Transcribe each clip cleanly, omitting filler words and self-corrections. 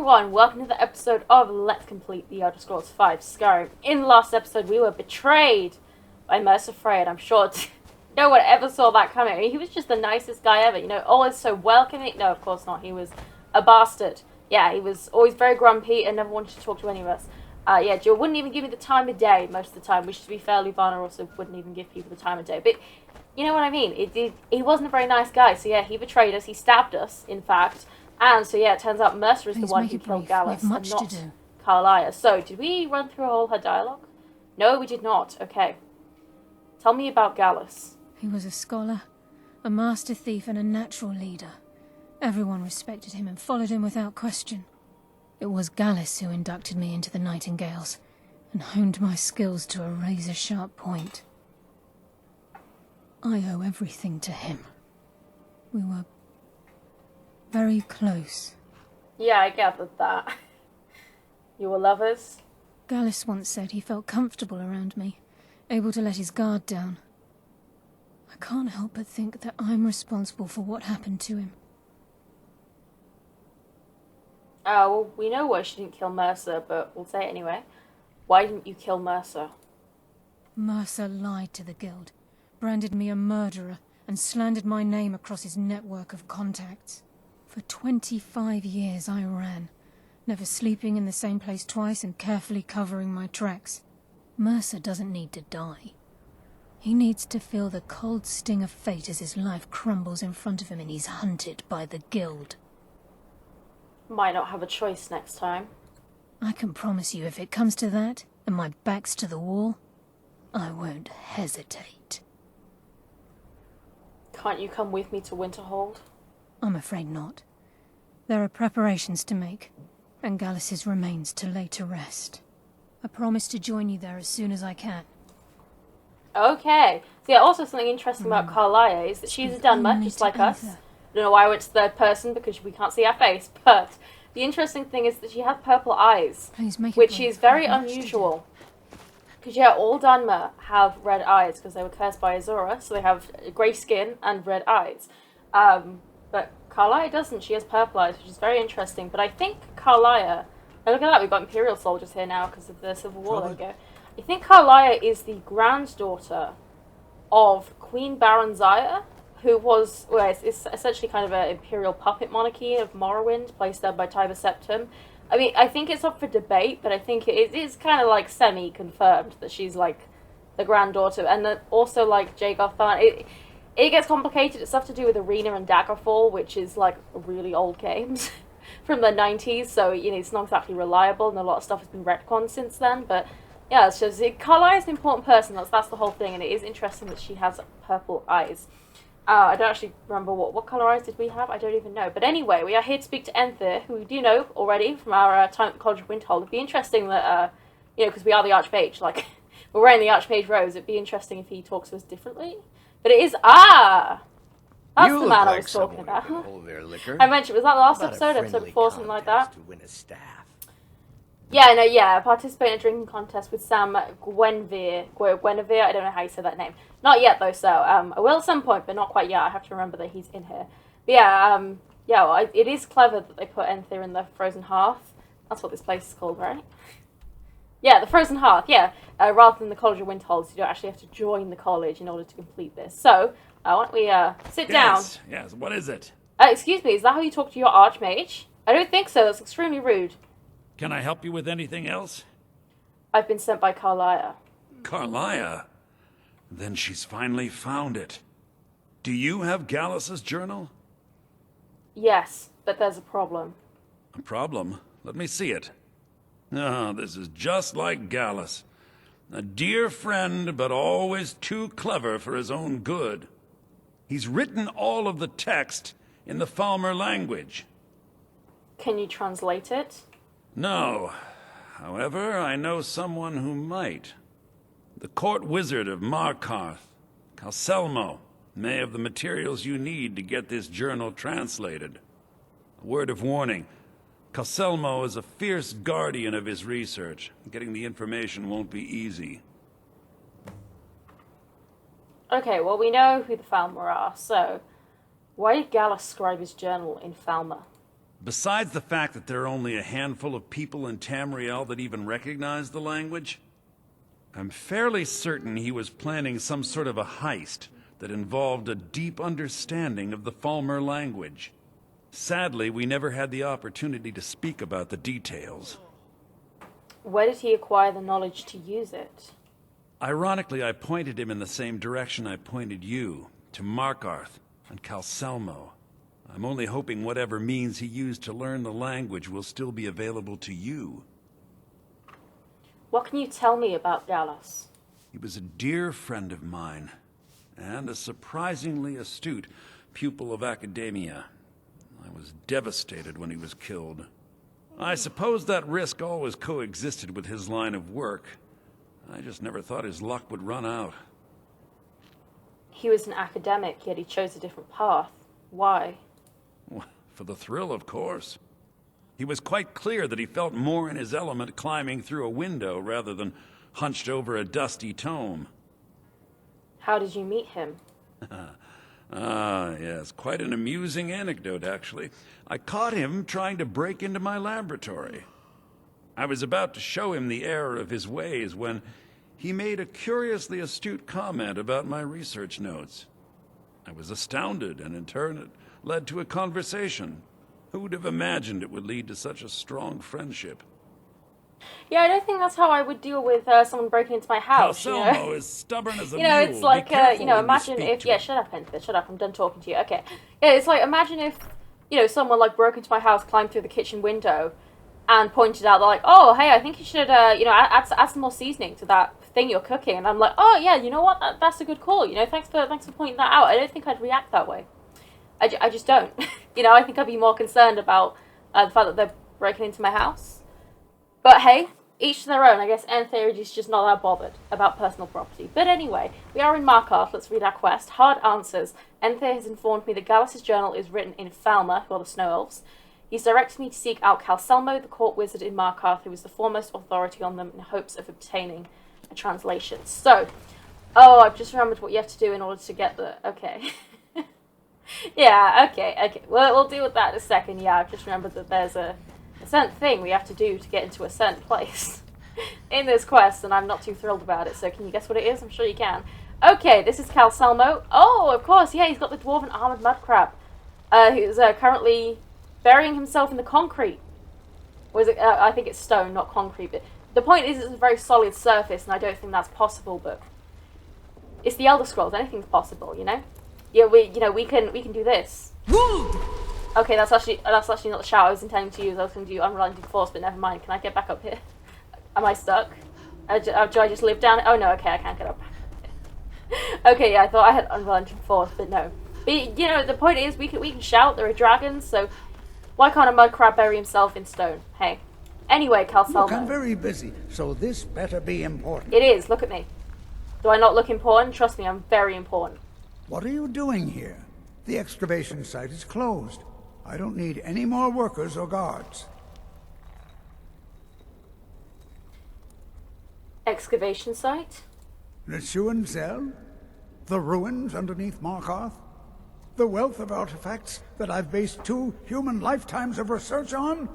everyone, welcome to the episode of Let's Complete the Elder Scrolls V Skyrim. In the last episode, we were betrayed by Mercer Frey, and I'm sure no one ever saw that coming. I mean, he was just the nicest guy ever, you know, always so welcoming. No, of course not, he was a bastard. Yeah, he was always very grumpy and never wanted to talk to any of us. Yeah, Jill wouldn't even give me the time of day most of the time, which, to be fair, Luvana also wouldn't even give people the time of day. But you know what I mean? He wasn't a very nice guy, so yeah, he betrayed us, he stabbed us, in fact. And so yeah, it turns out Mercer is the one who killed Gallus and not Carlia. So, did we run through all her dialogue? No, we did not. Okay. Tell me about Gallus. He was a scholar, a master thief and a natural leader. Everyone respected him and followed him without question. It was Gallus who inducted me into the Nightingales and honed my skills to a razor-sharp point. I owe everything to him. We were very close. Yeah, I gathered that. You were lovers? Gallus once said he felt comfortable around me, able to let his guard down. I can't help but think that I'm responsible for what happened to him. Well, we know why she didn't kill Mercer, but we'll say it anyway. Why didn't you kill Mercer? Mercer lied to the Guild, branded me a murderer, and slandered my name across his network of contacts. For 25 years I ran, never sleeping in the same place twice and carefully covering my tracks. Mercer doesn't need to die. He needs to feel the cold sting of fate as his life crumbles in front of him and he's hunted by the Guild. Might not have a choice next time. I can promise you if it comes to that, and my back's to the wall, I won't hesitate. Can't you come with me to Winterhold? I'm afraid not. There are preparations to make, and Gallus's remains to lay to rest. I promise to join you there as soon as I can. Okay. So yeah, also something interesting about Carlia is that she's a Dunmer, just like us. I don't know why I went to third person, because we can't see her face, but the interesting thing is that she has purple eyes, which is very unusual. Because yeah, all Dunmer have red eyes, because they were cursed by Azura, so they have grey skin and red eyes. But Carlia doesn't. She has purple eyes, which is very interesting. But I think Carlia... Oh, look at that, we've got Imperial soldiers here now because of the Civil War. There we go. I think Carlia is the granddaughter of Queen Baranzaya, who was... Well, it's essentially kind of an Imperial puppet monarchy of Morrowind, placed there by Tiber Septim. I mean, I think it's up for debate, but I think it is kind of, like, semi-confirmed that she's, like, the granddaughter. And then also, like, Jagoth Tharn... It gets complicated. It's stuff to do with Arena and Daggerfall, which is, like, really old games from the 90s, so, you know, it's not exactly reliable, and a lot of stuff has been retconned since then, but, yeah, it's just... Carlia is an important person, that's the whole thing, and it is interesting that she has purple eyes. I don't actually remember what colour eyes did we have, I don't even know. But anyway, we are here to speak to Enthir, who we do know already from our time at the College of Winterhold. It'd be interesting that, you know, because we are the Archmage, like, we're wearing the Archmage robes, it'd be interesting if he talks to us differently. But it is, that's you the man like I was talking about. Liquor. I mentioned, was that the last episode? Episode 4, something like that? To win a staff. Yeah, no, yeah, participate in a drinking contest with Sam Guinevere, I don't know how you say that name. Not yet, though, so, I will at some point, but not quite yet, I have to remember that he's in here. But yeah, yeah, well, it is clever that they put Enthir in the Frozen Hearth. That's what this place is called, right? Yeah, the Frozen Hearth, yeah. Rather than the College of Winterhold, so you don't actually have to join the college in order to complete this. So, why don't we, sit down? Yes, what is it? Excuse me, is that how you talk to your Archmage? I don't think so, that's extremely rude. Can I help you with anything else? I've been sent by Carlia. Carlia? Then she's finally found it. Do you have Gallus's journal? Yes, but there's a problem. A problem? Let me see it. Ah, this is just like Gallus. A dear friend, but always too clever for his own good. He's written all of the text in the Falmer language. Can you translate it? No. However, I know someone who might. The court wizard of Markarth, Calselmo, may have the materials you need to get this journal translated. A word of warning. Calselmo is a fierce guardian of his research. Getting the information won't be easy. Okay, well, we know who the Falmer are, so why did Gallus scribe his journal in Falmer? Besides the fact that there are only a handful of people in Tamriel that even recognize the language, I'm fairly certain he was planning some sort of a heist that involved a deep understanding of the Falmer language. Sadly, we never had the opportunity to speak about the details. Where did he acquire the knowledge to use it? Ironically, I pointed him in the same direction I pointed you, to Markarth and Calselmo. I'm only hoping whatever means he used to learn the language will still be available to you. What can you tell me about Gallus? He was a dear friend of mine, and a surprisingly astute pupil of academia. I was devastated when he was killed. I suppose that risk always coexisted with his line of work. I just never thought his luck would run out. He was an academic, yet he chose a different path. Why? For the thrill, of course. He was quite clear that he felt more in his element climbing through a window rather than hunched over a dusty tome. How did you meet him? Yes, quite an amusing anecdote, actually. I caught him trying to break into my laboratory. I was about to show him the error of his ways when he made a curiously astute comment about my research notes. I was astounded, and in turn it led to a conversation. Who would have imagined it would lead to such a strong friendship? Yeah, I don't think that's how I would deal with someone breaking into my house. Calselmo is stubborn as a you know, mule. it's like, Be careful when you imagine speak if... to Yeah, him. shut up, Enter. Shut up, I'm done talking to you. Okay. Yeah, it's like, imagine if, someone, broke into my house, climbed through the kitchen window, and pointed out, they're like, oh, hey, I think you should, add some more seasoning to that thing you're cooking. And I'm like, oh, yeah, you know what? That's a good call. Thanks for pointing that out. I don't think I'd react that way. I just don't. I think I'd be more concerned about the fact that they're breaking into my house. But hey, each to their own. I guess Entherid is just not that bothered about personal property. But anyway, we are in Markarth. Let's read our quest. Hard answers. Enther has informed me that Gallus' journal is written in Falmer, who are the Snow Elves. He's directed me to seek out Calselmo, the court wizard in Markarth, who is the foremost authority on them, in hopes of obtaining a translation. So, I've just remembered what you have to do in order to get the... Okay. Yeah, okay. We'll deal with that in a second. Yeah, I've just remembered that there's a certain thing we have to do to get into a certain place in this quest, and I'm not too thrilled about it, so can you guess what it is? I'm sure you can. Okay, this is Calselmo. Oh, of course, yeah, he's got the dwarven armored mudcrab, who's currently burying himself in the concrete. Or is it, I think it's stone, not concrete, but the point is it's a very solid surface, and I don't think that's possible, but it's the Elder Scrolls, anything's possible, Yeah, we can do this. Okay, that's actually not the shout I was intending to use. I was going to do Unrelenting Force, but never mind. Can I get back up here? Am I stuck? Do I just live down it? Oh no, okay, I can't get up. Okay, yeah, I thought I had Unrelenting Force, but no. But, the point is, we can shout. There are dragons, so why can't a mud crab bury himself in stone? Hey. Anyway, Calselmo. Look, I'm very busy, so this better be important. It is. Look at me. Do I not look important? Trust me, I'm very important. What are you doing here? The excavation site is closed. I don't need any more workers or guards. Excavation site? The Shuan Cell? The ruins underneath Markarth? The wealth of artifacts that I've based 2 human lifetimes of research on?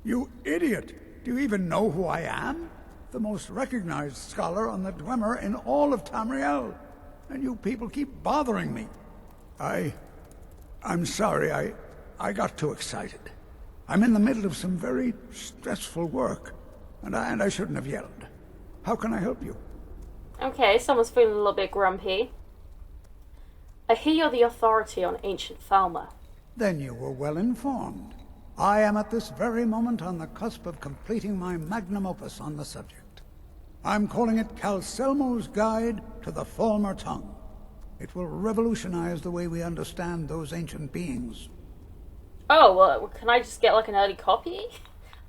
You idiot! Do you even know who I am? The most recognized scholar on the Dwemer in all of Tamriel. And you people keep bothering me. I'm sorry, I got too excited. I'm in the middle of some very stressful work, and I shouldn't have yelled. How can I help you? Okay, someone's feeling a little bit grumpy. I hear you're the authority on ancient Falmer. Then you were well informed. I am at this very moment on the cusp of completing my magnum opus on the subject. I'm calling it Calselmo's Guide to the Falmer Tongue. It will revolutionize the way we understand those ancient beings. Oh, well, can I just get, an early copy?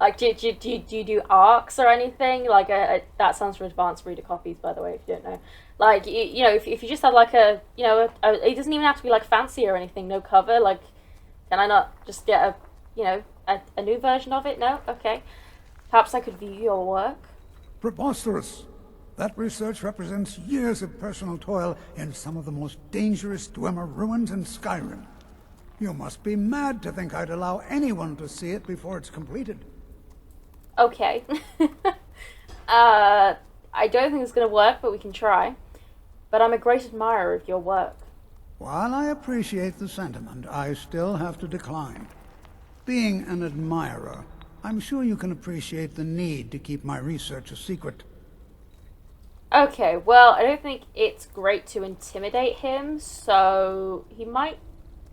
Do you do ARCs or anything? That sounds for advanced reader copies, by the way, if you don't know. If you just had, it doesn't even have to be, fancy or anything, no cover, can I not just get a new version of it? No? Okay. Perhaps I could view your work? Preposterous! That research represents years of personal toil in some of the most dangerous Dwemer ruins in Skyrim. You must be mad to think I'd allow anyone to see it before it's completed. Okay. I don't think it's going to work, but we can try. But I'm a great admirer of your work. While I appreciate the sentiment, I still have to decline. Being an admirer, I'm sure you can appreciate the need to keep my research a secret. Okay, well, I don't think it's great to intimidate him, so we might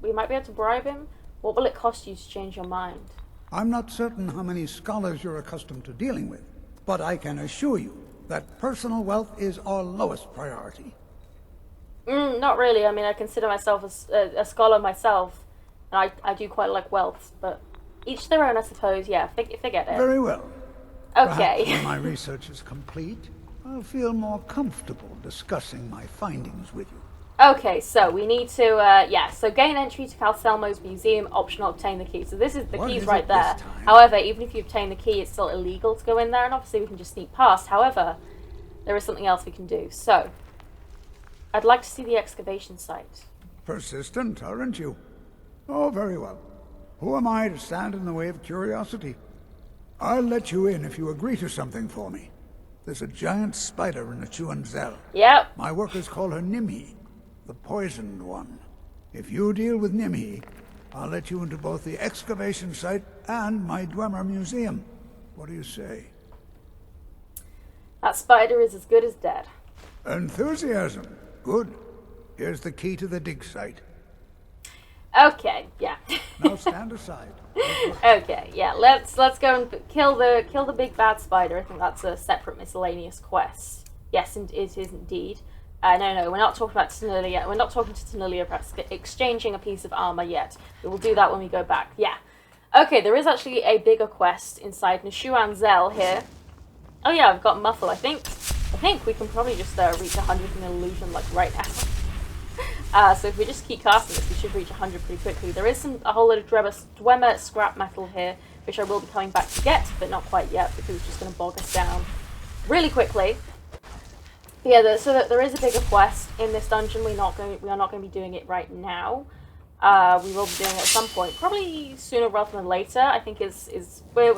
be able to bribe him. What will it cost you to change your mind? I'm not certain how many scholars you're accustomed to dealing with, but I can assure you that personal wealth is our lowest priority. Not really. I mean, I consider myself a scholar myself, and I do quite like wealth, but each their own, I suppose. Yeah, forget it. Very well. Okay. Perhaps when my research is complete, I'll feel more comfortable discussing my findings with you. Okay, so we need to, so gain entry to Calcelmo's museum, optional obtain the key. So this is the What keys is right it there. this time? However, even if you obtain the key, it's still illegal to go in there, and obviously we can just sneak past. However, there is something else we can do. So, I'd like to see the excavation site. Persistent, aren't you? Oh, very well. Who am I to stand in the way of curiosity? I'll let you in if you agree to something for me. There's a giant spider in the Chuanzel. Yep. My workers call her Nimhi, the poisoned one. If you deal with Nimhi, I'll let you into both the excavation site and my Dwemer museum. What do you say? That spider is as good as dead. Enthusiasm. Good. Here's the key to the dig site. Okay, yeah. Now stand aside. Okay, yeah. Let's go and kill the big bad spider. I think that's a separate miscellaneous quest. Yes, it is indeed. No, we're not talking about Tanalia yet. We're not talking to Tanalia about exchanging a piece of armor yet. We will do that when we go back. Yeah. Okay, there is actually a bigger quest inside Nishuan Zel here. Oh yeah, I've got Muffle. I think we can probably just reach 100 in illusion like right now. So if we just keep casting this, we should reach 100 pretty quickly. There is a whole lot of Dwemer scrap metal here, which I will be coming back to get, but not quite yet because it's just going to bog us down really quickly. Yeah, so there is a bigger quest in this dungeon. We are not going to be doing it right now. We will be doing it at some point, probably sooner rather than later. I think we'll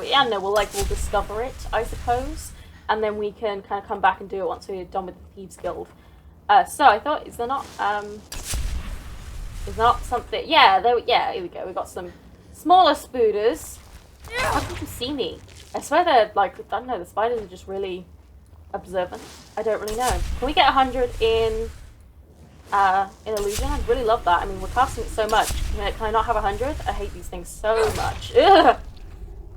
discover it, I suppose, and then we can kind of come back and do it once we're done with the Thieves Guild. So I thought, is there not something? Yeah, here we go. We got some smaller spooders. How can you see me? I swear they're like, I don't know, the spiders are just really observant. I don't really know. Can we get 100 in illusion? I'd really love that. I mean, we're casting it so much. Can I not have 100? I hate these things so much. Ugh.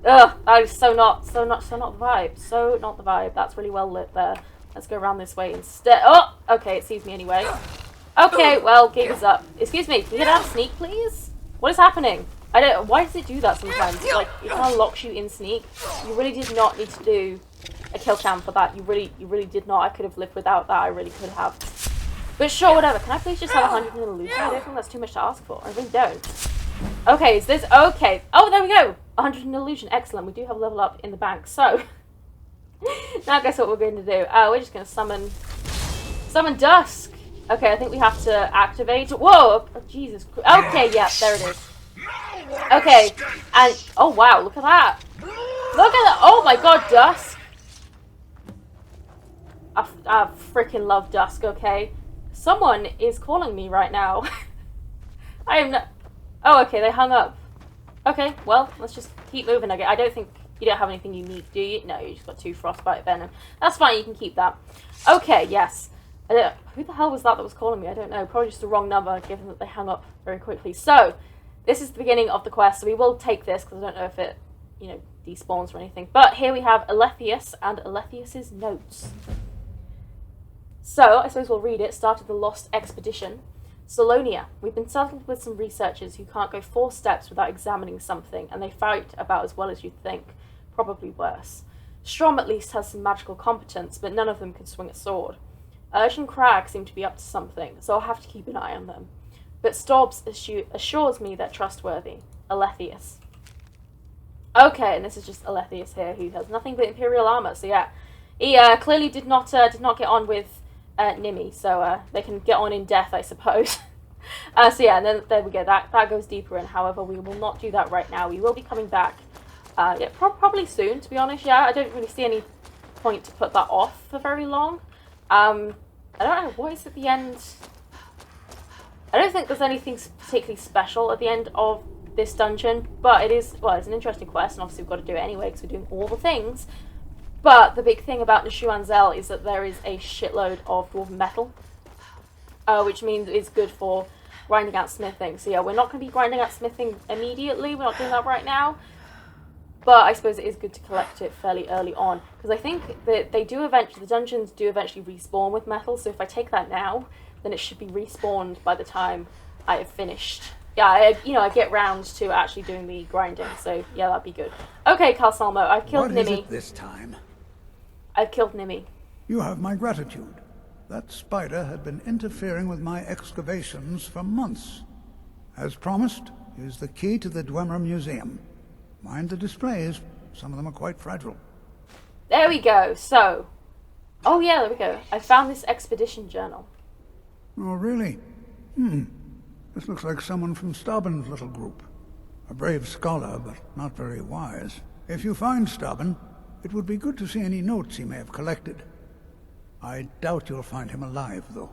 That is so not the vibe. So not the vibe. That's really well lit there. Let's go around this way instead. Oh, okay, it sees me anyway. Okay, well, gig is up. Excuse me, can you get out of sneak, please? What is happening? Why does it do that sometimes? Like, it kind of locks you in sneak. You really did not need to do a kill cam for that. You really did not. I could have lived without that. I really could have. But sure, whatever. Can I please just have 100 in illusion? I don't think that's too much to ask for. I really don't. Okay, is this... Okay. Oh, there we go. 100 in illusion. Excellent. We do have a level up in the bank. So, now guess what we're going to do? We're just going to summon Dusk. Okay, I think we have to activate... Whoa! Oh, Jesus. Okay, yeah, there it is. Okay, and... Oh, wow, look at that. Look at that. Oh, my God, Dusk. I freaking love Dusk, okay? Someone is calling me right now. I am not... Oh, okay, they hung up. Okay, well, let's just keep moving again. I don't think... You don't have anything unique, do you? No, you just got 2 frostbite venom. That's fine, you can keep that. Okay, yes. Who the hell was that was calling me? I don't know. Probably just the wrong number, given that they hung up very quickly. So, this is the beginning of the quest, so we will take this, because I don't know if it, despawns or anything. But here we have Alethius and Alethius's notes. So, I suppose we'll read it. Started the Lost Expedition. Salonia. We've been settled with some researchers who can't go 4 steps without examining something, and they fight about as well as you'd think. Probably worse. Strom at least has some magical competence, but none of them can swing a sword. Urge and Crag seem to be up to something, so I'll have to keep an eye on them. But Stobbs assures me they're trustworthy. Alethius. Okay, and this is just Alethius here, who has nothing but Imperial armor, so yeah. He clearly did not get on with Nimhi, so they can get on in death, I suppose. So yeah, and then there we go. That goes deeper in. However, we will not do that right now. We will be coming back. Yeah, probably soon. To be honest, yeah, I don't really see any point to put that off for very long. I don't know what is at the end. I don't think there's anything particularly special at the end of this dungeon, but it is, well, it's an interesting quest, and obviously we've got to do it anyway because we're doing all the things. But the big thing about Nishuan Zel is that there is a shitload of dwarven metal, which means it's good for grinding out smithing. So yeah, we're not going to be grinding out smithing immediately, we're not doing that right now, but I suppose it is good to collect it fairly early on, because I think that the dungeons do eventually respawn with metal, so if I take that now, then it should be respawned by the time I have finished. Yeah, I get round to actually doing the grinding, so yeah, that'd be good. Okay, Calsalmo, I've killed What is Nimi. it this time? I've killed Nimi. You have my gratitude. That spider had been interfering with my excavations for months. As promised, here's the key to the Dwemer Museum. Mind the displays. Some of them are quite fragile. There we go. So, oh yeah, there we go. I found this expedition journal. Oh, really? This looks like someone from Stauben's little group. A brave scholar, but not very wise. If you find Stauben, it would be good to see any notes he may have collected. I doubt you'll find him alive, though.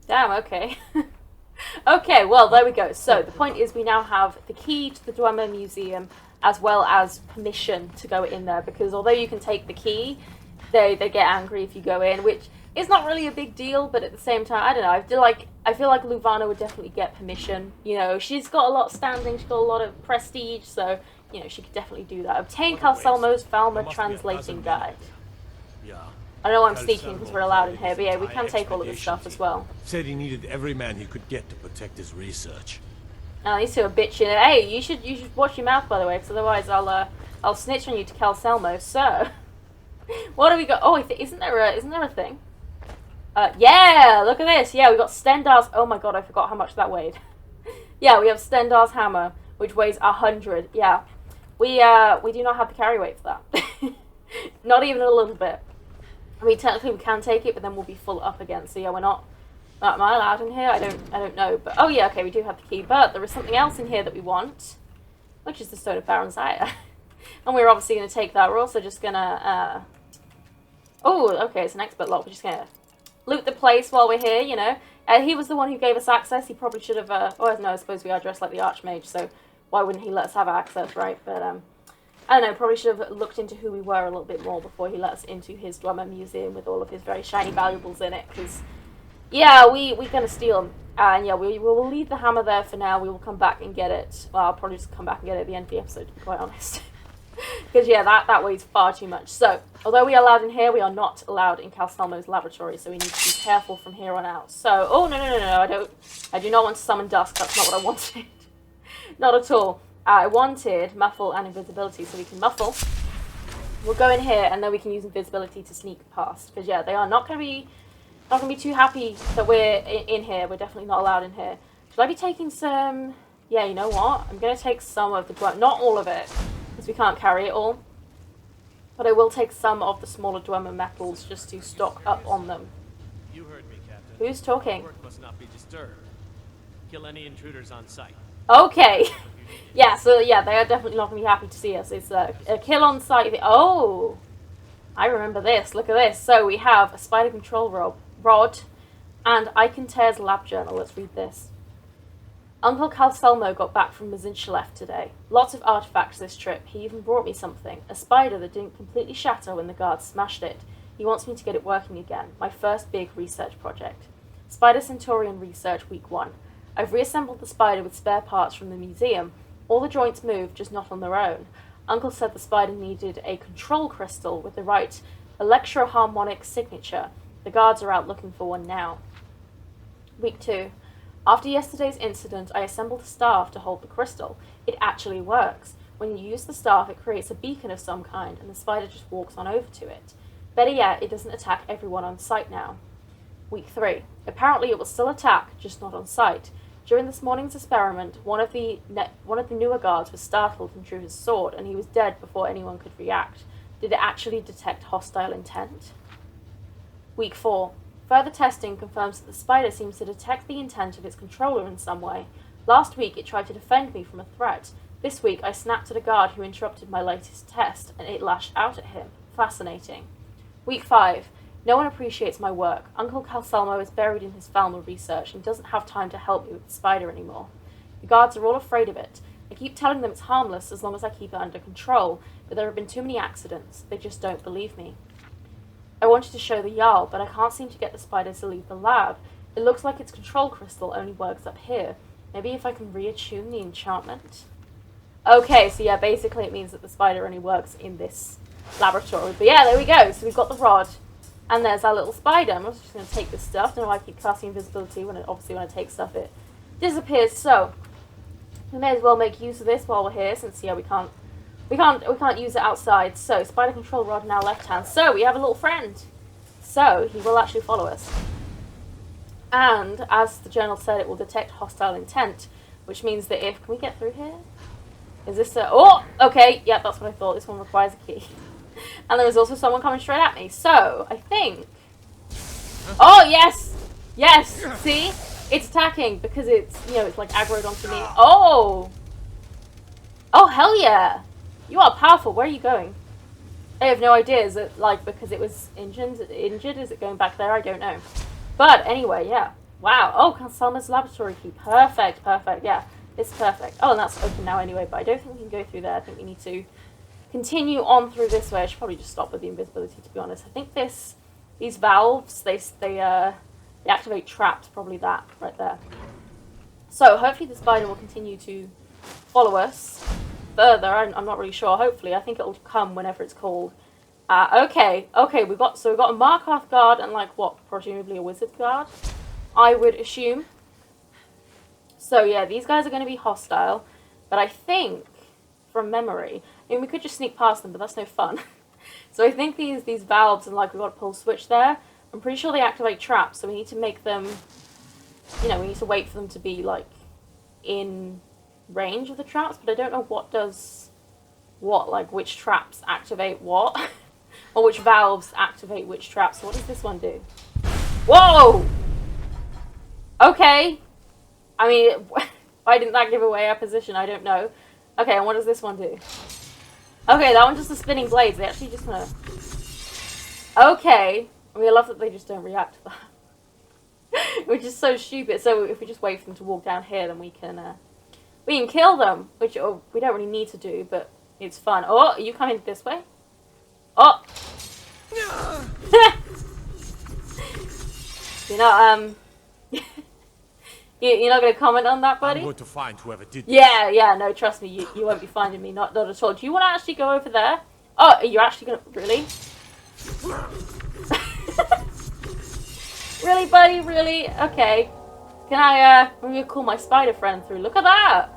Damn, okay. Okay, well, there we go. So, the point is we now have the key to the Dwemer Museum, as well as permission to go in there, because although you can take the key, they get angry if you go in, which is not really a big deal, but at the same time, I don't know, I feel like Luvana would definitely get permission. You know, she's got a lot of standing, she's got a lot of prestige, so, you know, she could definitely do that. Obtain Calsalmo's Falmer translating guide. Yeah. I know I'm sneaking because we're allowed in here, but yeah, we can take all of this stuff as well. Said he needed every man he could get to protect his research. Oh, these two are bitching. Hey, you should watch your mouth, by the way, because otherwise I'll snitch on you to Calsalmo. So, what do we got? Oh, isn't there a thing? Yeah, look at this. Yeah, we got Stendar's. Oh my god, I forgot how much that weighed. Yeah, we have Stendar's hammer, which weighs 100. Yeah, we do not have the carry weight for that. Not even a little bit. I mean, technically we can take it, but then we'll be full up again. So yeah, we're not. Am I allowed in here? I don't know. But oh yeah, okay, we do have the key. But there is something else in here that we want, which is the Stone of Baron's Ire. And we're obviously going to take that. We're also just gonna. Oh, okay, it's an expert lock. We're just gonna loot the place while we're here. You know, he was the one who gave us access. He probably should have. Oh no, I suppose we are dressed like the Archmage, so why wouldn't he let us have access, right? But I don't know, probably should have looked into who we were a little bit more before he let us into his Dwemer Museum with all of his very shiny valuables in it, because, yeah, we're going to steal them. And, yeah, we will leave the hammer there for now. We will come back and get it. Well, I'll probably just come back and get it at the end of the episode, to be quite honest. Because, yeah, that weighs far too much. So, although we are allowed in here, we are not allowed in Calsalmo's laboratory, so we need to be careful from here on out. So, oh, no, I do not want to summon Dusk. That's not what I wanted. Not at all. I wanted muffle and invisibility, so we can muffle. We'll go in here, and then we can use invisibility to sneak past. Because yeah, they are not going to be too happy that we're in here. We're definitely not allowed in here. Should I be taking some? Yeah, you know what? I'm going to take some of the not all of it, because we can't carry it all. But I will take some of the smaller Dwemer metals just to stock up on them. You heard me, Captain. Who's talking? Work must not be disturbed. Kill any intruders on sight. Okay. Yeah, so yeah, they are definitely not going to be happy to see us. It's a kill on sight. Oh, I remember this. Look at this. So we have a spider control rod and Icontear's lab journal. Let's read this. Uncle Calsalmo got back from Mazinchalev today. Lots of artifacts this trip. He even brought me something. A spider that didn't completely shatter when the guards smashed it. He wants me to get it working again. My first big research project. Spider Centaurian Research Week 1. I've reassembled the spider with spare parts from the museum. All the joints moved, just not on their own. Uncle said the spider needed a control crystal with the right electroharmonic signature. The guards are out looking for one now. Week 2. After yesterday's incident, I assembled a staff to hold the crystal. It actually works. When you use the staff, it creates a beacon of some kind, and the spider just walks on over to it. Better yet, it doesn't attack everyone on sight now. Week 3. Apparently it will still attack, just not on sight. During this morning's experiment, one of the newer guards was startled and drew his sword, and he was dead before anyone could react. Did it actually detect hostile intent? Week 4. Further testing confirms that the spider seems to detect the intent of its controller in some way. Last week it tried to defend me from a threat. This week I snapped at a guard who interrupted my latest test, and it lashed out at him. Fascinating. Week 5. No one appreciates my work. Uncle Calselmo is buried in his Falmer research and doesn't have time to help me with the spider anymore. The guards are all afraid of it. I keep telling them it's harmless as long as I keep it under control, but there have been too many accidents. They just don't believe me. I wanted to show the Jarl, but I can't seem to get the spider to leave the lab. It looks like its control crystal only works up here. Maybe if I can reattune the enchantment? Okay, so yeah, basically it means that the spider only works in this laboratory. But yeah, there we go. So we've got the rod, and there's our little spider. I'm also just going to take this stuff. I don't know why I keep casting invisibility when obviously when I take stuff it disappears. So we may as well make use of this while we're here, since yeah we can't use it outside. So spider control rod in our left hand. So we have a little friend. So he will actually follow us. And as the journal said, it will detect hostile intent, which means that if... Can we get through here? Is this a... Oh! Okay, yeah, that's what I thought. This one requires a key. And there was also someone coming straight at me. So, I think... Oh, yes! Yes! See? It's attacking because it's, you know, it's like aggroed onto me. Oh! Oh, hell yeah! You are powerful. Where are you going? I have no idea. Is it, like, because it was injured? Is it going back there? I don't know. But anyway, yeah. Wow. Oh, Calselma's laboratory key. Perfect, perfect. Yeah, it's perfect. Oh, and that's open now anyway, but I don't think we can go through there. I think we need to continue on through this way. I should probably just stop with the invisibility, to be honest. I think these valves, they activate traps, probably that right there. So hopefully the spider will continue to follow us further. I'm not really sure. Hopefully, I think it will come whenever it's called. Okay, we've got a Markarth guard and like what, presumably a wizard guard, I would assume. So yeah, these guys are going to be hostile, but I think from memory, I mean we could just sneak past them, but that's no fun. So I think these valves and like we've got to pull a switch there. I'm pretty sure they activate traps, so we need to make them, you know, we need to wait for them to be like in range of the traps, but I don't know what does what, like which traps activate what. Or which valves activate which traps. So what does this one do? Whoa! Okay. I mean, why didn't that give away our position? I don't know. Okay, and what does this one do? Okay, that one just the spinning blades. They actually just gonna... Okay. I mean, I love that they just don't react to that. Which is so stupid. So if we just wait for them to walk down here, then we can kill them. Which we don't really need to do, but it's fun. Oh, are you coming this way? Oh! You're not, you're not going to comment on that, buddy? I'm going to find whoever did this. Yeah, no, trust me, you won't be finding me, not at all. Do you want to actually go over there? Oh, are you actually going to, really? Really, buddy, really? Okay. Can I'm going to call my spider friend through. Look at that!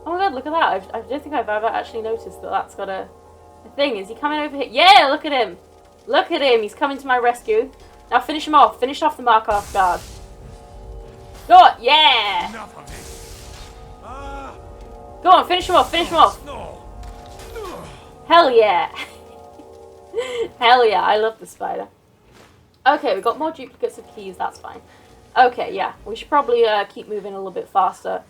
Oh my god, look at that. I don't think I've ever actually noticed that that's got a thing. Is he coming over here? Yeah, look at him! Look at him, he's coming to my rescue. Now finish him off. Finish off the Markarth guard. Go on, yeah! Enough of this. Go on, finish him off, finish him off. No. Hell yeah. Hell yeah, I love the spider. Okay, we've got more duplicates of keys, that's fine. Okay, yeah, we should probably keep moving a little bit faster.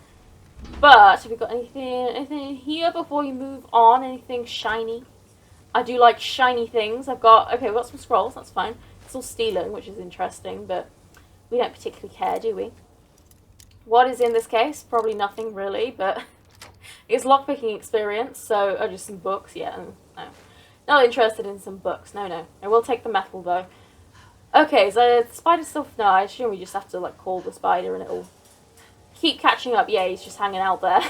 But, have we got anything in here before we move on? Anything shiny? I do like shiny things. We've got some scrolls, that's fine. It's all stealing, which is interesting, but we don't particularly care, do we? What is in this case? Probably nothing really, but it's lockpicking experience, so just some books, yeah, no. Not interested in some books, no. I will take the metal though. Okay, so the spider still, no, I assume we just have to like call the spider and it'll keep catching up. Yeah, he's just hanging out there.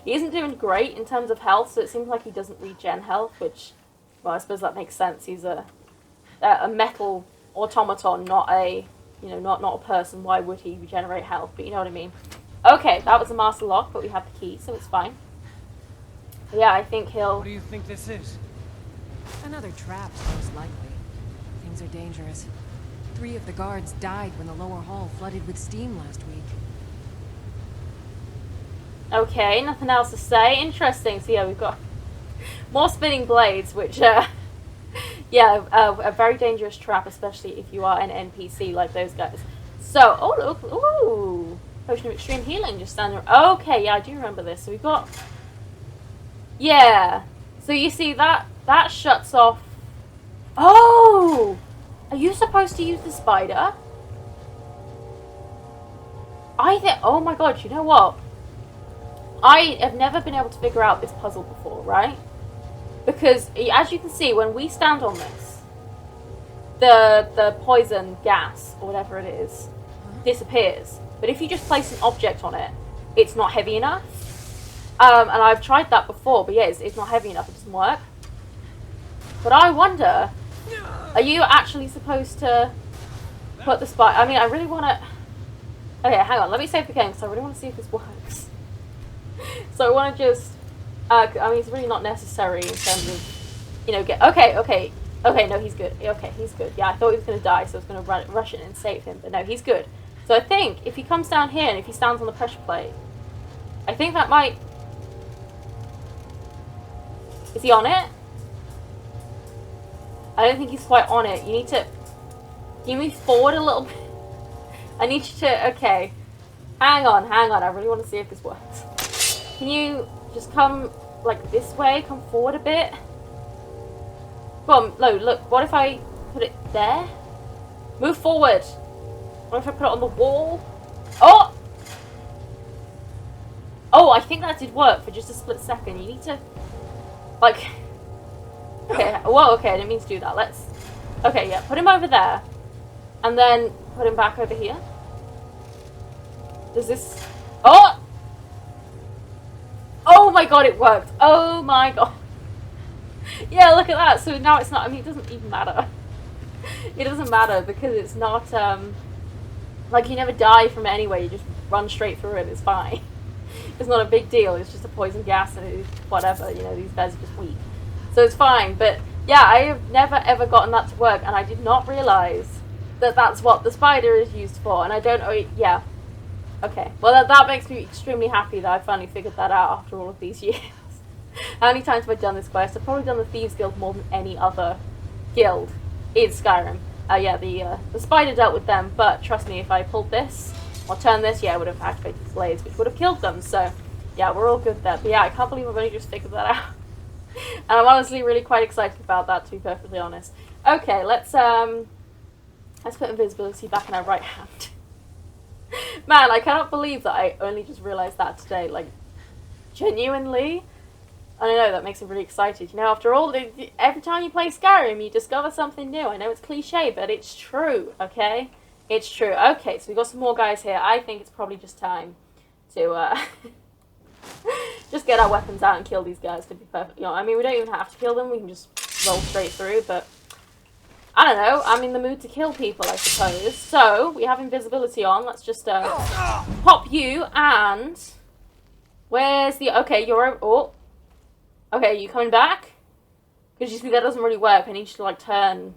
He isn't doing great in terms of health, so it seems like he doesn't regen health, which, well, I suppose that makes sense. He's a metal automaton, not a, not a person. Why would he regenerate health? But you know what I mean. Okay, that was a master lock, but we have the key, so it's fine. Yeah, I think he'll... What do you think this is? Another trap, most likely. Things are dangerous. 3 of the guards died when the lower hall flooded with steam last week. Okay, nothing else to say. Interesting. So yeah, we've got more spinning blades, which, Yeah, a very dangerous trap, especially if you are an NPC like those guys. So, oh look, ooh, potion of extreme healing just standing. Okay, yeah, I do remember this. So we've got, yeah. So you see that shuts off. Oh, are you supposed to use the spider? I think. Oh my god, you know what? I have never been able to figure out this puzzle before, right? Because as you can see, when we stand on this, the poison gas or whatever it is disappears. But if you just place an object on it, it's not heavy enough. And I've tried that before, but yeah, it's not heavy enough. It doesn't work. But I wonder, are you actually supposed to put the spot? I mean, I really want to. Okay, hang on. Let me save the game because I really want to see if this works. So I want to just. I mean, it's really not necessary in terms of, you know, get. Okay. No, he's good. Okay, he's good. Yeah, I thought he was gonna die, so I was gonna rush in and save him, but no, he's good. So I think if he comes down here and if he stands on the pressure plate, I think that might. Is he on it? I don't think he's quite on it. You need to. Can you move forward a little bit? I need you to. Okay. Hang on. I really want to see if this works. Can you just come like this way? Come forward a bit. Come on, look. What if I put it there? Move forward. What if I put it on the wall? Oh! Oh, I think that did work for just a split second. You need to, like... Okay, whoa, okay, I didn't mean to do that. Let's... Okay, yeah, put him over there. And then put him back over here. Does this... Oh! Oh my god, it worked. Oh my god. Yeah, look at that. So now it's not... I mean, it doesn't even matter. It doesn't matter because it's not... Like, you never die from it anyway. You just run straight through it. It's fine. It's not a big deal. It's just a poison gas and it's whatever. You know, these guys are just weak. So it's fine. But, yeah, I have never, ever gotten that to work. And I did not realise that that's what the spider is used for. And I don't know... Yeah. Okay. Well, that makes me extremely happy that I finally figured that out after all of these years. How many times have I done this quest? I've probably done the Thieves Guild more than any other guild in Skyrim. Yeah, the spider dealt with them, but trust me, if I pulled this, or turned this, yeah, I would have activated the blades, which would have killed them, so, yeah, we're all good there. But yeah, I can't believe I've only just figured that out. And I'm honestly really quite excited about that, to be perfectly honest. Okay, let's put invisibility back in our right hand. Man, I cannot believe that I only just realised that today, like, genuinely. I don't know, that makes me really excited. You know, after all, every time you play Skyrim, you discover something new. I know it's cliche, but it's true, okay? It's true. Okay, so we've got some more guys here. I think it's probably just time to, just get our weapons out and kill these guys, to be perfect. You know, I mean, we don't even have to kill them. We can just roll straight through, but... I don't know. I'm in the mood to kill people, I suppose. So, we have invisibility on. Let's just, pop you, and... Where's the... Okay, you're... Oh... Okay, you coming back? Because you see, that doesn't really work. I need you to, like, turn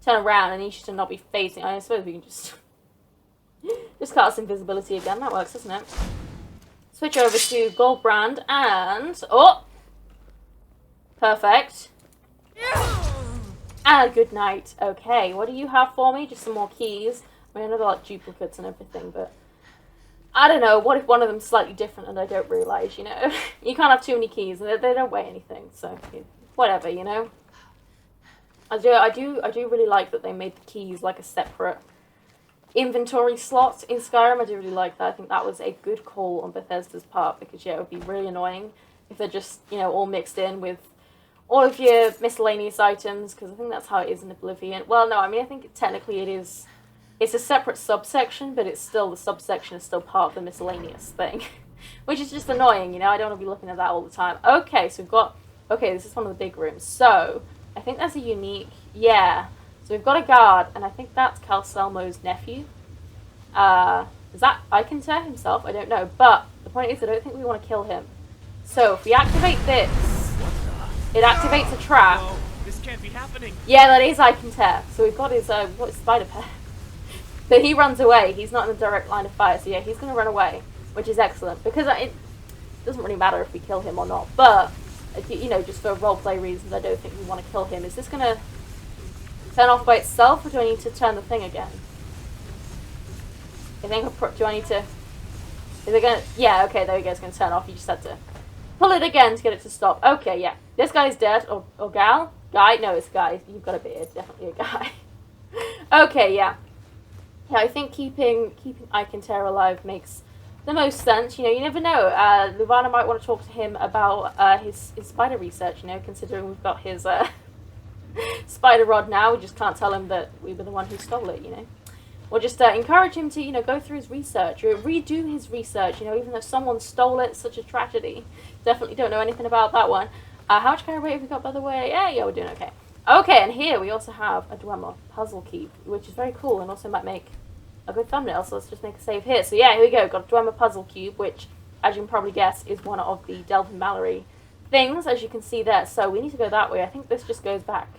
around. I need you to not be facing... I suppose we can just... just cast invisibility again. That works, doesn't it? Switch over to Goldbrand and... Oh! Perfect. And good night. Okay, what do you have for me? Just some more keys. I mean, I know they're, like, duplicates and everything, but... I don't know, what if one of them's slightly different and I don't realise, you know? You can't have too many keys, and they don't weigh anything, so whatever, you know? I do really like that they made the keys like a separate inventory slot in Skyrim. I do really like that. I think that was a good call on Bethesda's part, because yeah, it would be really annoying if they're just, you know, all mixed in with all of your miscellaneous items, because I think that's how it is in Oblivion. Well, no, I mean, I think technically it is... It's a separate subsection, but it's still, the subsection is still part of the miscellaneous thing. Which is just annoying, you know, I don't want to be looking at that all the time. Okay, so we've got, okay, this is one of the big rooms. So, I think that's a unique, yeah. So we've got a guard, and I think that's Calcelmo's nephew. Is that Iconter himself? I don't know, but the point is I don't think we want to kill him. So, if we activate this, it activates a trap. Whoa, this can't be happening. Yeah, that is Iconter. So we've got his, what is spider pet? But he runs away. He's not in the direct line of fire. So yeah, he's going to run away, which is excellent. Because it doesn't really matter if we kill him or not. But, you know, just for roleplay reasons, I don't think we want to kill him. Is this going to... turn off by itself, or do I need to turn the thing again? I think, do I need to... Is it gonna... Yeah, okay, there we go, it's gonna turn off. You just had to pull it again to get it to stop. Okay, yeah. This guy's dead, or gal? Guy? No, it's guy. You've got a beard, definitely a guy. Okay, yeah. Yeah, I think keeping Ikentera alive makes the most sense. You know, you never know. Luvana might want to talk to him about his spider research, you know, considering we've got his spider rod now. We just can't tell him that we were the one who stole it, you know. Or just encourage him to, you know, go through his research, or redo his research, you know, even though someone stole it, such a tragedy. Definitely don't know anything about that one. How much kind of rate have we got, by the way? Yeah, we're doing okay. Okay, and here we also have a Dwemer puzzle cube, which is very cool and also might make a good thumbnail, so let's just make a save here. So yeah, here we go, got a Dwemer puzzle cube, which, as you can probably guess, is one of the Delvin Mallory things, as you can see there. So we need to go that way. I think this just goes back.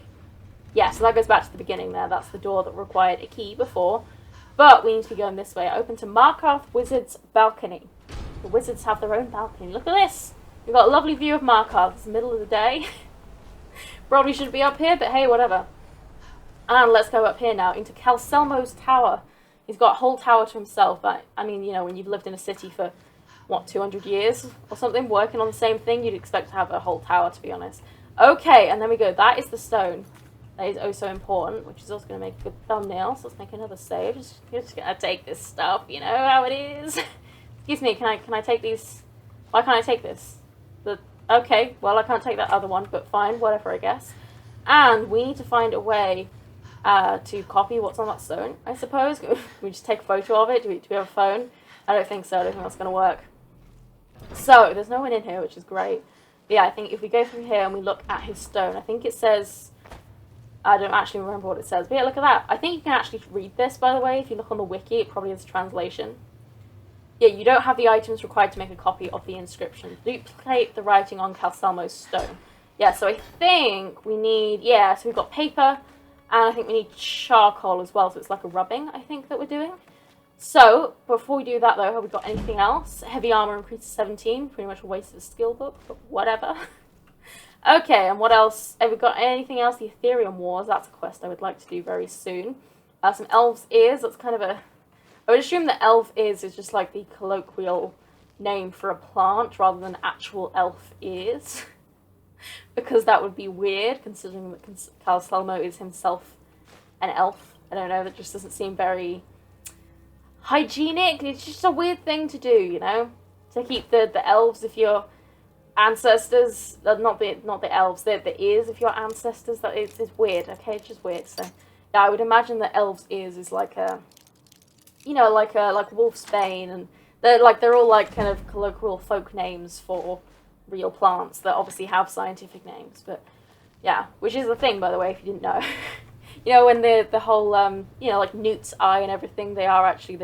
Yeah, so that goes back to the beginning there. That's the door that required a key before. But we need to be going this way. Open to Markarth Wizard's balcony. The wizards have their own balcony. Look at this! We've got a lovely view of Markarth. It's the middle of the day. Probably should be up here, but hey, whatever. And let's go up here now into Calselmo's tower. He's got a whole tower to himself. I mean, you know, when you've lived in a city for, what, 200 years or something, working on the same thing, you'd expect to have a whole tower, to be honest. Okay, and then we go. That is the stone. That is oh so important, which is also going to make a good thumbnail. So let's make another save. Just going to take this stuff, you know how it is. Excuse me, can I take these? Why can't I take this? Okay, well, I can't take that other one, but fine, whatever, I guess. And we need to find a way to copy what's on that stone, I suppose. Can we just take a photo of it? Do we have a phone? I don't think so. I don't think that's going to work. So, there's no one in here, which is great. But yeah, I think if we go through here and we look at his stone, I think it says... I don't actually remember what it says. But yeah, look at that. I think you can actually read this, by the way. If you look on the wiki, it probably has a translation. Yeah, you don't have the items required to make a copy of the inscription. Duplicate the writing on Calselmo's stone. Yeah, so I think we need... Yeah, so we've got paper... And I think we need charcoal as well, so it's like a rubbing, I think, that we're doing. So, before we do that, though, have we got anything else? Heavy armor increases 17. Pretty much a waste of a skill book, but whatever. Okay, and what else? Have we got anything else? The Ethereum Wars. That's a quest I would like to do very soon. Some elves' ears. That's kind of a... I would assume that elf ears is just like the colloquial name for a plant, rather than actual elf ears. Because that would be weird, considering that Calselmo is himself an elf. I don't know, that just doesn't seem very hygienic. It's just a weird thing to do, you know? To keep the elves of your ancestors, not the elves, the ears of your ancestors. That it's weird, okay? It's just weird. So, yeah, I would imagine that elves' ears is like a, you know, like wolfsbane, and they're all like kind of colloquial folk names for real plants that obviously have scientific names, but yeah, which is the thing, by the way, if you didn't know. You know, when the whole you know, like Newt's eye and everything, they're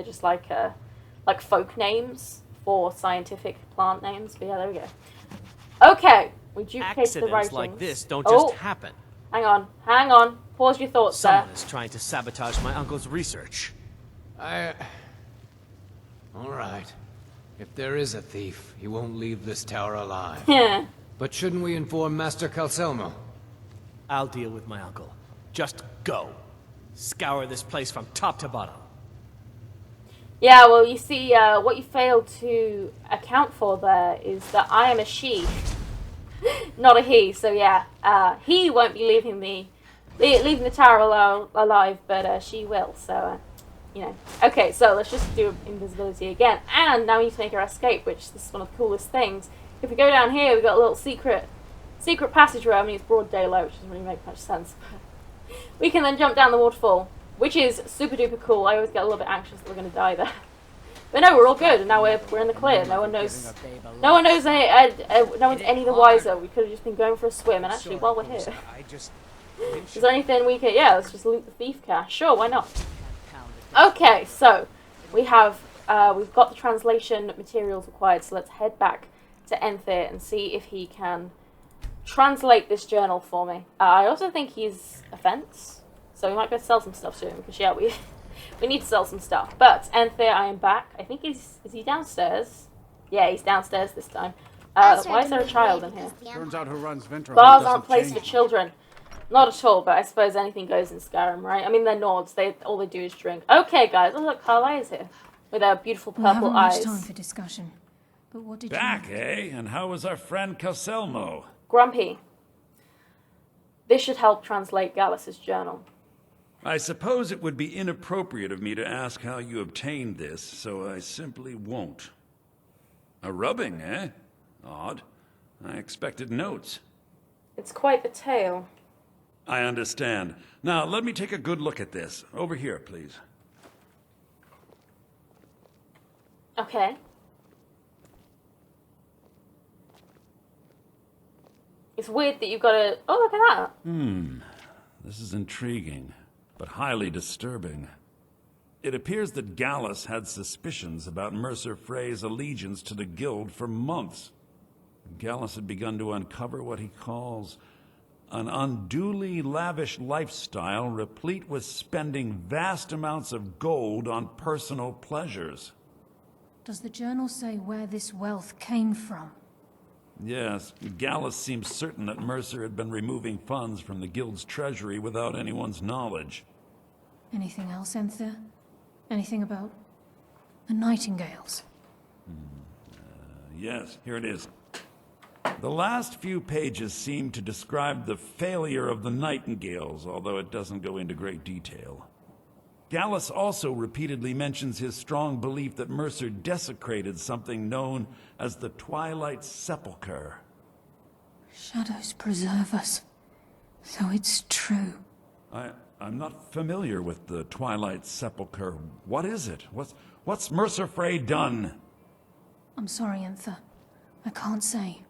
just like folk names for scientific plant names. But yeah, there we go. Okay, we duplicate the writings. Accidents like this don't just happen. Hang on. Pause your thoughts. Someone is trying to sabotage my uncle's research. All right. If there is a thief, he won't leave this tower alive. Yeah. But shouldn't we inform Master Calselmo? I'll deal with my uncle. Just go. Scour this place from top to bottom. Yeah, well, you see, what you failed to account for there is that I am a she, not a he. So yeah, he won't be leaving the tower alive, but she will. So. You know. Okay, so let's just do invisibility again. And now we need to make our escape, which this is one of the coolest things. If we go down here, we've got a little secret passageway. I mean, it's broad daylight, which doesn't really make much sense. We can then jump down the waterfall, which is super duper cool. I always get a little bit anxious that we're going to die there. But no, we're all good, and now we're in the clear. No one knows no one's any the wiser. We could have just been going for a swim, and actually, while we're here, is there anything we can... Yeah, let's just loot the thief cache. Sure, why not? Okay, so we've got the translation materials required, so let's head back to Enthyr and see if he can translate this journal for me. I also think he's a fence, so we might go sell some stuff to him, because yeah, we need to sell some stuff. But Enthyr, I am back. I think is he downstairs? Yeah, he's downstairs this time. Why is there a child in here? Turns out who runs Ventress Bars aren't placed for children. Not at all, but I suppose anything goes in Skyrim, right? I mean, they're Nords. All they do is drink. Okay, guys. Oh, look, Carly is here. With her beautiful We purple haven't eyes. much time for discussion. But what did Back, you... eh? And how was our friend Calselmo? Grumpy. This should help translate Gallus's journal. I suppose it would be inappropriate of me to ask how you obtained this, so I simply won't. A rubbing, eh? Odd. I expected notes. It's quite the tale. I understand. Now, let me take a good look at this. Over here, please. Okay. It's weird that you've got a... Oh, look at that. This is intriguing, but highly disturbing. It appears that Gallus had suspicions about Mercer Frey's allegiance to the Guild for months. Gallus had begun to uncover what he calls an unduly lavish lifestyle replete with spending vast amounts of gold on personal pleasures. Does the journal say where this wealth came from? Yes, Gallus seems certain that Mercer had been removing funds from the Guild's treasury without anyone's knowledge. Anything else, Enther? Anything about the Nightingales? Yes, here it is. The last few pages seem to describe the failure of the Nightingales, although it doesn't go into great detail. Gallus also repeatedly mentions his strong belief that Mercer desecrated something known as the Twilight Sepulchre. Shadows preserve us. So it's true. I'm not familiar with the Twilight Sepulchre. What is it? What's Mercer Frey done? I'm sorry, Enther. I can't say.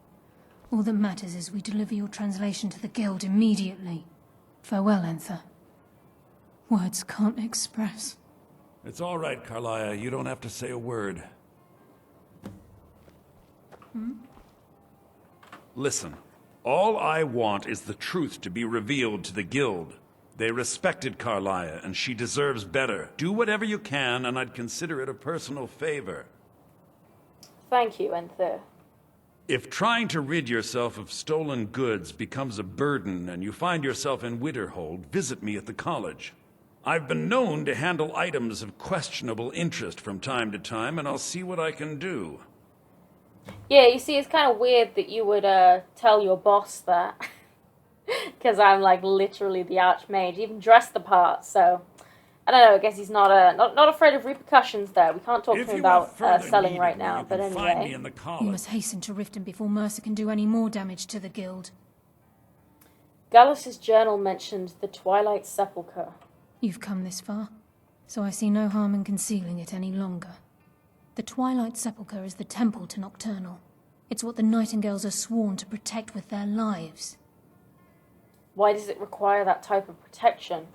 All that matters is we deliver your translation to the Guild immediately. Farewell, Enther. Words can't express. It's all right, Carlia. You don't have to say a word. Listen, all I want is the truth to be revealed to the Guild. They respected Carlia, and she deserves better. Do whatever you can, and I'd consider it a personal favor. Thank you, Enther. If trying to rid yourself of stolen goods becomes a burden and you find yourself in Winterhold, visit me at the college. I've been known to handle items of questionable interest from time to time, and I'll see what I can do. Yeah, you see, it's kind of weird that you would tell your boss that. Because I'm, like, literally the Archmage. Even dressed the part, so... I don't know, I guess he's not afraid of repercussions there. We can't talk to him about selling right now, but anyway. Find me in the We college. must hasten to Riften before Mercer can do any more damage to the Guild. Gallus's journal mentioned the Twilight Sepulchre. You've come this far, so I see no harm in concealing it any longer. The Twilight Sepulchre is the temple to Nocturnal. It's what the Nightingales are sworn to protect with their lives. Why does it require that type of protection?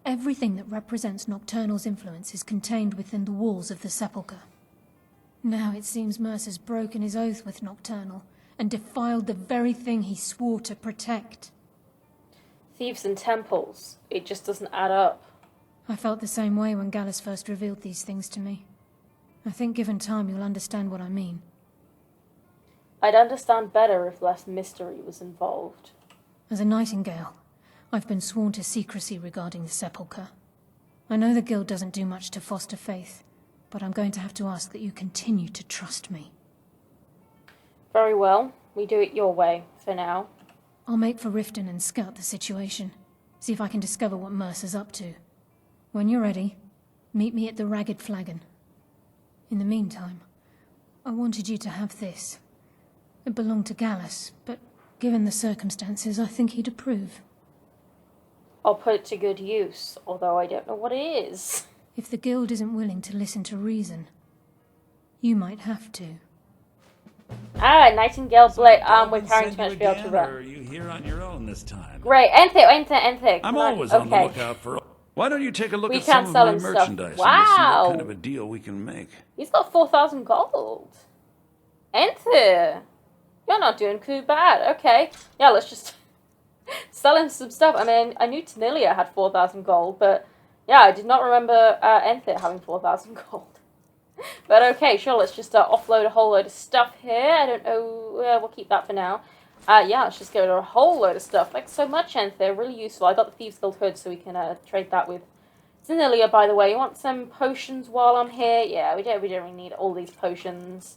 Everything that represents Nocturnal's influence is contained within the walls of the Sepulchre. Now it seems Mercer's broken his oath with Nocturnal and defiled the very thing he swore to protect. Thieves and temples. It just doesn't add up. I felt the same way when Gallus first revealed these things to me. I think given time you'll understand what I mean. I'd understand better if less mystery was involved. As a Nightingale, I've been sworn to secrecy regarding the Sepulchre. I know the Guild doesn't do much to foster faith, but I'm going to have to ask that you continue to trust me. Very well. We do it your way, for now. I'll make for Riften and scout the situation. See if I can discover what Mercer's up to. When you're ready, meet me at the Ragged Flagon. In the meantime, I wanted you to have this. It belonged to Gallus, but given the circumstances, I think he'd approve. I'll put it to good use, although I don't know what it is. If the Guild isn't willing to listen to reason, you might have to. Ah, Nightingale Blade. We're Send carrying you too much to be able to again, run. or are you here on your own this time? Great. Enter. I'm Come on. always on the Okay. lookout for... Why don't you take a look We at can't some of sell my him stuff. merchandise and we'll see Wow. what kind of a deal we can make. He's got 4,000 gold. Enter. You're not doing too bad. Okay. Yeah, let's just sell him some stuff. I mean, I knew Tanilia had 4,000 gold, but yeah, I did not remember Enter having 4,000 gold. But okay, sure, let's just offload a whole load of stuff here. I don't know, we'll keep that for now. Yeah, let's just get rid of a whole load of stuff. Like, so much, and they're really useful. I got the Thieves Guild hood, so we can trade that with Zanilia, by the way. You want some potions while I'm here? Yeah, we don't really need all these potions.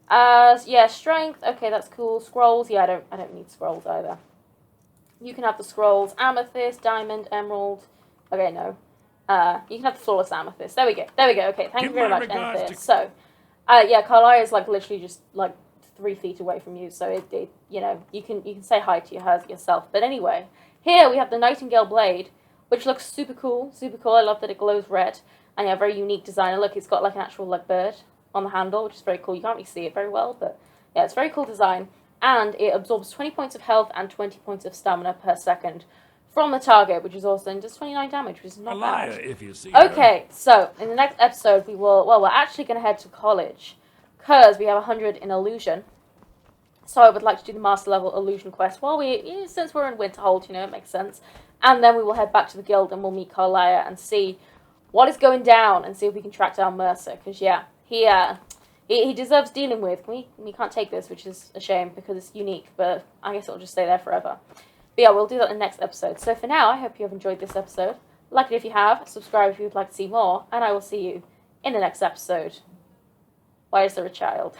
Yeah, strength. Okay, that's cool. Scrolls. Yeah, I don't need scrolls either. You can have the scrolls. Amethyst, diamond, emerald. Okay, no. You can have the flawless amethyst. There we go. There we go. Okay, thank you very much, Amethyst. So, yeah, Carlisle is like literally just like 3 feet away from you, so it you know, you can say hi to yourself. But anyway, here we have the Nightingale blade, which looks super cool, super cool. I love that it glows red, and yeah, very unique design. And look, it's got like an actual like bird on the handle, which is very cool. You can't really see it very well, but yeah, it's very cool design. And it absorbs 20 points of health and 20 points of stamina per second from the target, which is also and does 29 damage, which is not bad. If you see Okay, so in the next episode we will, well, we're actually going to head to college, because we have 100 in illusion. So I would like to do the master level illusion quest while since we're in Winterhold, you know, it makes sense. And then we will head back to the guild and we'll meet Carlisle and see what is going down and see if we can track down Mercer. Because yeah, he deserves dealing with. We can't take this, which is a shame because it's unique. But I guess it'll just stay there forever. But yeah, we'll do that in the next episode. So for now, I hope you have enjoyed this episode. Like it if you have, subscribe if you would like to see more, and I will see you in the next episode. Why is there a child?